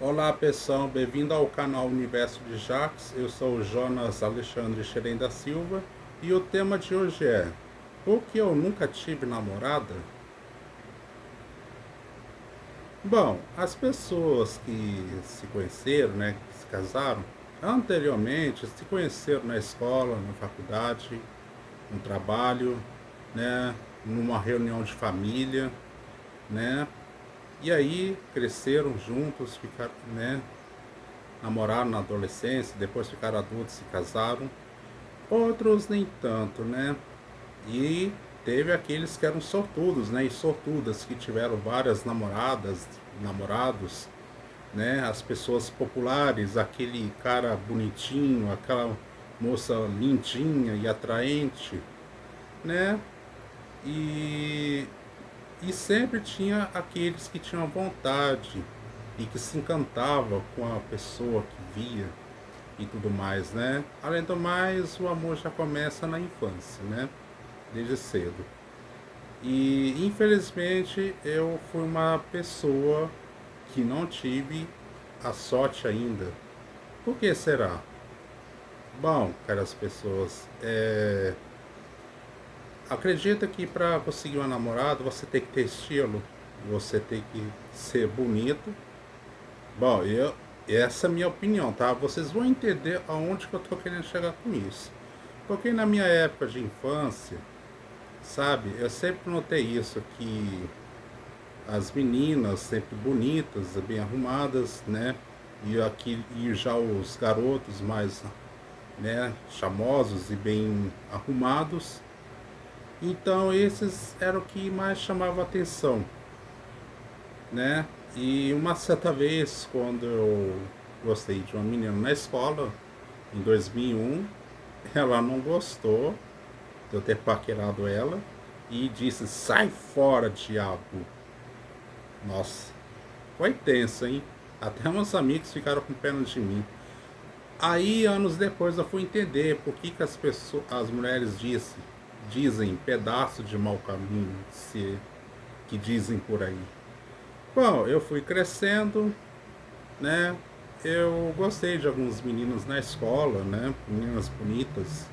Olá pessoal, bem-vindo ao canal Universo de Jacques. Eu sou o Jonas Alexandre Xerém da Silva e o tema de hoje é: por que eu nunca tive namorada? Bom, as pessoas que se conheceram, né, que se casaram, anteriormente se conheceram na escola, na faculdade, no trabalho, né, numa reunião de família, né, e aí cresceram juntos, ficaram, né, namoraram na adolescência, depois ficaram adultos, se casaram. Outros nem tanto, né? E teve aqueles que eram sortudos, né? E sortudas que tiveram várias namoradas, namorados, né? As pessoas populares, aquele cara bonitinho, aquela moça lindinha e atraente, né? E, e sempre tinha aqueles que tinham vontade e que se encantavam com a pessoa que via e tudo mais, né? Além do mais, o amor já começa na infância, né? Desde cedo. E infelizmente eu fui uma pessoa que não tive a sorte ainda. Por que será? Bom, caras pessoas, acredita que para conseguir uma namorada você tem que ter estilo, você tem que ser bonito. Bom, essa é a minha opinião, tá? Vocês vão entender aonde que eu tô querendo chegar com isso. Porque na minha época de infância, sabe, eu sempre notei isso, que as meninas sempre bonitas, bem arrumadas, né? E já os garotos mais, né, charmosos e bem arrumados. Então esses eram o que mais chamava atenção, né? E uma certa vez, quando eu gostei de uma menina na escola, em 2001, ela não gostou de eu ter paquerado ela e disse: sai fora, diabo. Nossa, foi tenso, hein? Até meus amigos ficaram com pena de mim. Aí, anos depois, eu fui entender por que, que as mulheres dizem pedaço de mau caminho, que dizem por aí. Bom, eu fui crescendo, né? Eu gostei de alguns meninos na escola, né? Meninas bonitas.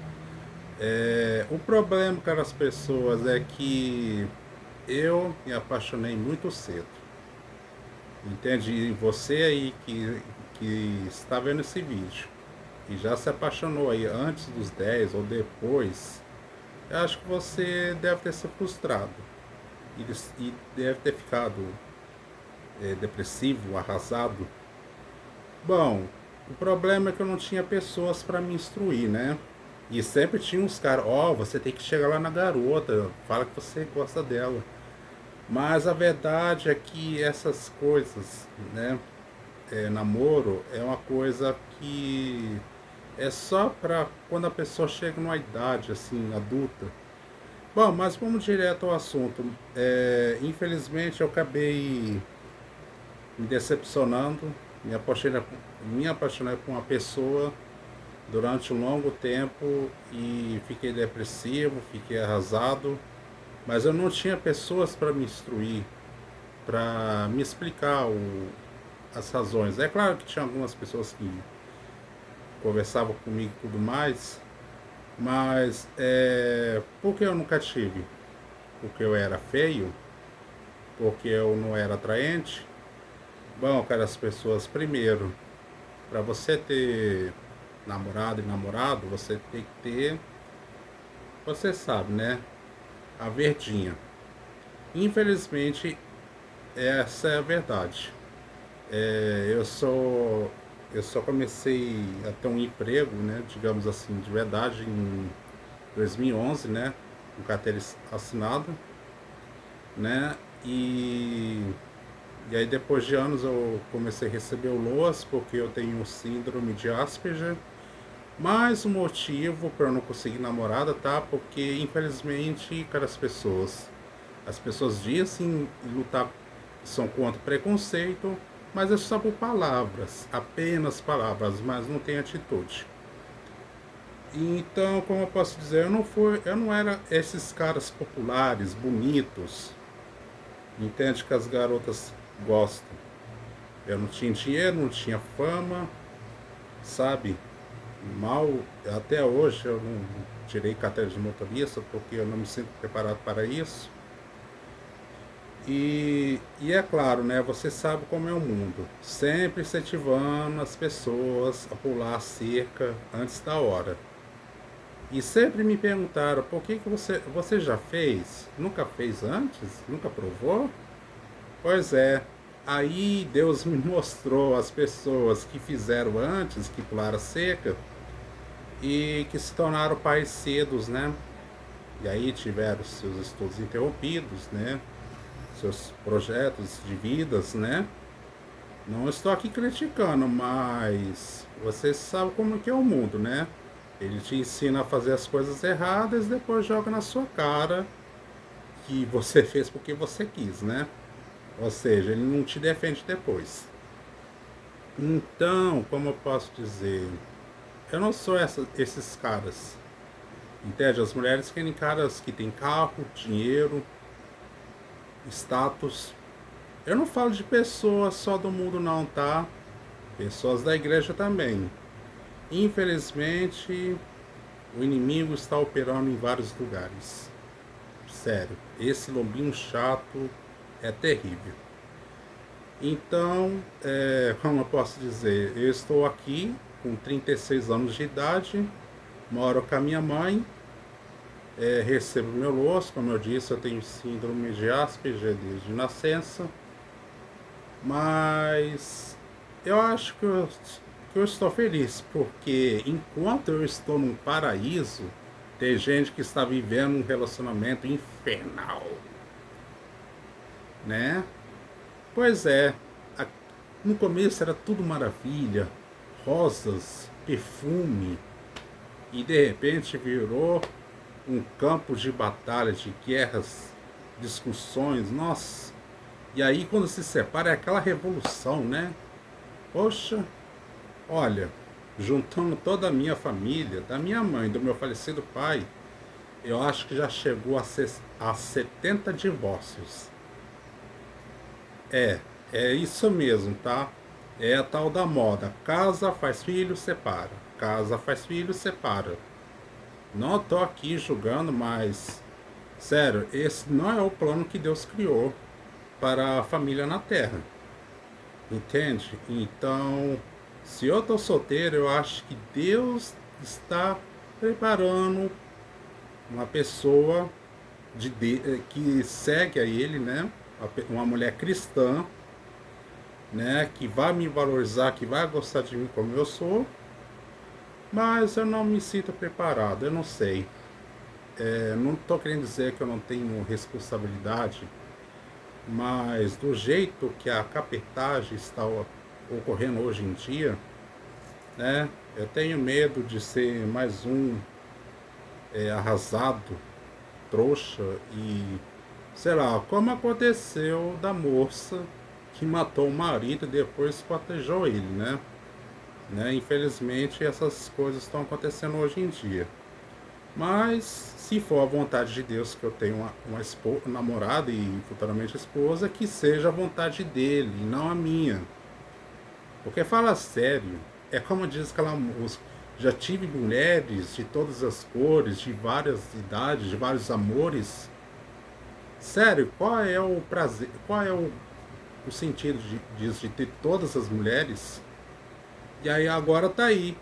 O problema com as pessoas é que eu me apaixonei muito cedo. Entende? E você aí que está vendo esse vídeo e já se apaixonou aí antes dos 10 ou depois, eu acho que você deve ter se frustrado e deve ter ficado depressivo, arrasado. Bom, o problema é que eu não tinha pessoas para me instruir, né? E sempre tinha uns caras: ó, você tem que chegar lá na garota, fala que você gosta dela. Mas a verdade é que essas coisas, né? Namoro é uma coisa que é só pra quando a pessoa chega numa idade assim, adulta. Bom, mas vamos direto ao assunto. Infelizmente eu acabei me decepcionando, me apaixonei por uma pessoa durante um longo tempo e fiquei depressivo, fiquei arrasado, mas eu não tinha pessoas para me instruir, para me explicar as razões. É claro que tinha algumas pessoas que conversavam comigo e tudo mais, mas por que eu nunca tive? Porque eu era feio? Porque eu não era atraente? Bom, caras pessoas, primeiro, para você ter namorado e namorado, você tem que ter, você sabe, né? A verdinha. Infelizmente, essa é a verdade. Eu só comecei a ter um emprego, né, digamos assim, de verdade em 2011, né, com carteira assinada, né, e aí depois de anos eu comecei a receber o LOAS porque eu tenho síndrome de Asperger, mas o motivo para eu não conseguir namorada, tá, porque infelizmente, cara, as pessoas dizem lutar, são contra o preconceito, mas é só por palavras, apenas palavras, mas não tem atitude. Então, como eu posso dizer, eu não era esses caras populares, bonitos, entende, que as garotas gostam. Eu não tinha dinheiro, não tinha fama, sabe? Mal, até hoje eu não tirei carteira de motorista porque eu não me sinto preparado para isso. E é claro, né? Você sabe como é o mundo. Sempre incentivando as pessoas a pular a cerca antes da hora. E sempre me perguntaram, por que você já fez? Nunca fez antes? Nunca provou? Pois é. Aí Deus me mostrou as pessoas que fizeram antes, que pularam a cerca, e que se tornaram pais cedos, né? E aí tiveram seus estudos interrompidos, né? Seus projetos de vidas, né? Não estou aqui criticando, mas você sabe como que é o mundo, né? Ele te ensina a fazer as coisas erradas, depois joga na sua cara que você fez porque você quis, né? Ou seja, ele não te defende depois. Então, como eu posso dizer, eu não sou esses caras. Entende? As mulheres querem caras que têm carro, dinheiro, status. Eu não falo de pessoas só do mundo não, tá? Pessoas da igreja também. Infelizmente, o inimigo está operando em vários lugares. Sério, esse lobinho chato é terrível. Então, como eu posso dizer, eu estou aqui com 36 anos de idade, moro com a minha mãe, recebo meu louço, como eu disse, eu tenho síndrome de Asperger desde nascença, mas eu acho que eu estou feliz, porque enquanto eu estou num paraíso, tem gente que está vivendo um relacionamento infernal, né? Pois é, no começo era tudo maravilha, rosas, perfume, e de repente virou um campo de batalha, de guerras, discussões, nossa. E aí quando se separa é aquela revolução, né? Poxa, olha, juntando toda a minha família, da minha mãe, do meu falecido pai, eu acho que já chegou a 70 divórcios. É, é isso mesmo, tá? É a tal da moda. Casa, faz filho, separa. Casa, faz filho, separa. Não tô aqui julgando, mas sério, esse não é o plano que Deus criou para a família na Terra. Entende? Então, se eu tô solteiro, eu acho que Deus está preparando uma pessoa que segue a Ele, né? Uma mulher cristã, né? Que vai me valorizar, que vai gostar de mim como eu sou, mas eu não me sinto preparado, eu não sei. Não estou querendo dizer que eu não tenho responsabilidade, mas do jeito que a capetagem está ocorrendo hoje em dia, né? Eu tenho medo de ser mais um arrasado, trouxa e sei lá, como aconteceu da moça que matou o marido e depois cortejou ele, né? Infelizmente essas coisas estão acontecendo hoje em dia. Mas se for a vontade de Deus que eu tenho uma namorada e futuramente esposa, que seja a vontade dele e não a minha. Porque fala sério, é como diz aquela música, já tive mulheres de todas as cores, de várias idades, de vários amores. Sério, qual é o prazer, qual é o sentido de ter todas as mulheres? E aí agora tá aí,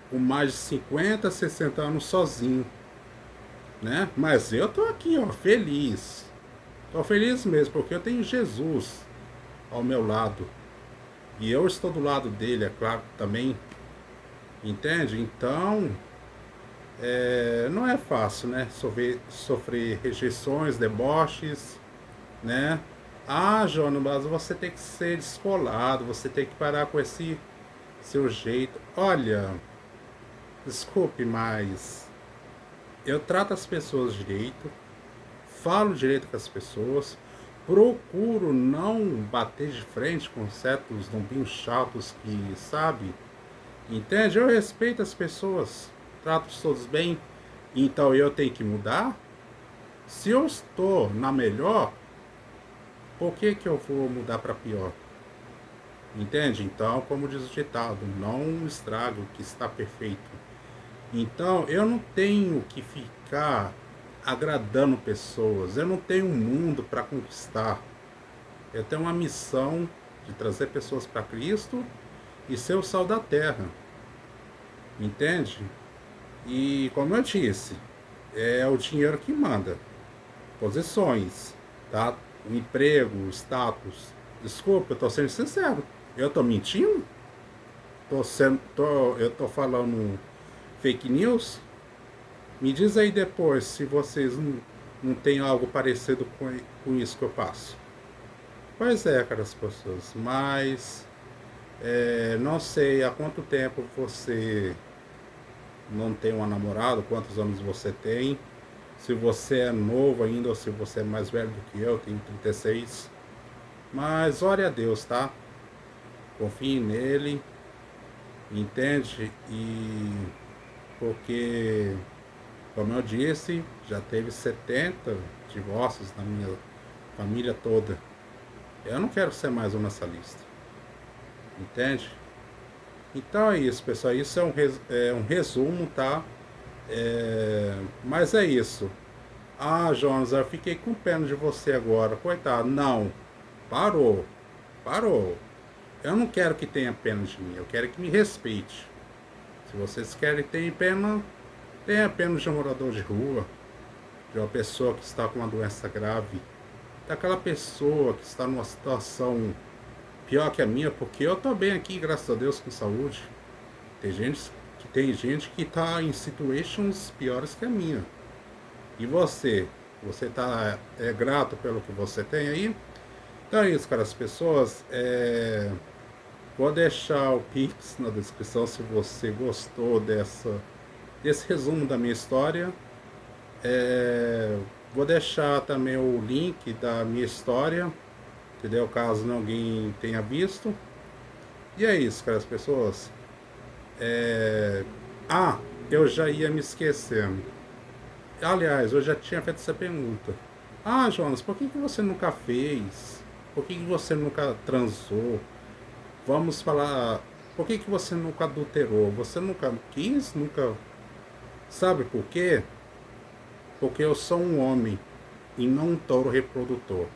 com mais de 50, 60 anos sozinho, né? Mas eu tô aqui, ó, feliz. Tô feliz mesmo, porque eu tenho Jesus ao meu lado. E eu estou do lado dele, é claro, também. Entende? Então, não é fácil, né? Sofrer rejeições, deboches, né? Ah, Jonas, mas você tem que ser descolado, você tem que parar com esse seu jeito. Olha, desculpe, mas eu trato as pessoas direito, falo direito com as pessoas, procuro não bater de frente com certos lombinhos chatos que, sabe? Entende? Eu respeito as pessoas, trato todos bem, então eu tenho que mudar? Se eu estou na melhor, por que eu vou mudar para pior? Entende? Então, como diz o ditado, não estrague o que está perfeito. Então, eu não tenho que ficar agradando pessoas, eu não tenho um mundo para conquistar. Eu tenho uma missão de trazer pessoas para Cristo e ser o sal da terra. Entende? E como eu disse, é o dinheiro que manda. Posições, tá? O emprego, o status. Desculpa, eu tô sendo sincero. Eu tô mentindo? Eu tô falando fake news? Me diz aí depois se vocês não têm algo parecido com isso que eu passo. Pois é, caras pessoas, mas não sei há quanto tempo você não tem uma namorada, quantos anos você tem, se você é novo ainda ou se você é mais velho do que eu, tenho 36. Mas ore a Deus, tá? Confie nele, entende? E porque, como eu disse, já teve 70 divórcios na minha família toda. Eu não quero ser mais um nessa lista, entende? Então é isso, pessoal. Isso é um resumo, tá? Mas é isso. Ah, Jonas, eu fiquei com pena de você agora. Coitado. Não. Parou. Parou. Eu não quero que tenha pena de mim. Eu quero que me respeite. Se vocês querem ter pena, tenha pena de um morador de rua, de uma pessoa que está com uma doença grave, daquela pessoa que está numa situação pior que a minha, porque eu estou bem aqui, graças a Deus, com saúde. Tem gente que está em situations piores que a minha. E você? Você está grato pelo que você tem aí? Então é isso, cara. As pessoas. Vou deixar o Pix na descrição se você gostou desse resumo da minha história. Vou deixar também o link da minha história, entendeu? Caso alguém tenha visto. E é isso, cara. As pessoas. Ah, eu já ia me esquecendo. Aliás, eu já tinha feito essa pergunta. Ah, Jonas, por que você nunca fez? Por que você nunca transou? Vamos falar. Por que você nunca adulterou? Você nunca quis? Nunca. Sabe por quê? Porque eu sou um homem e não um touro reprodutor.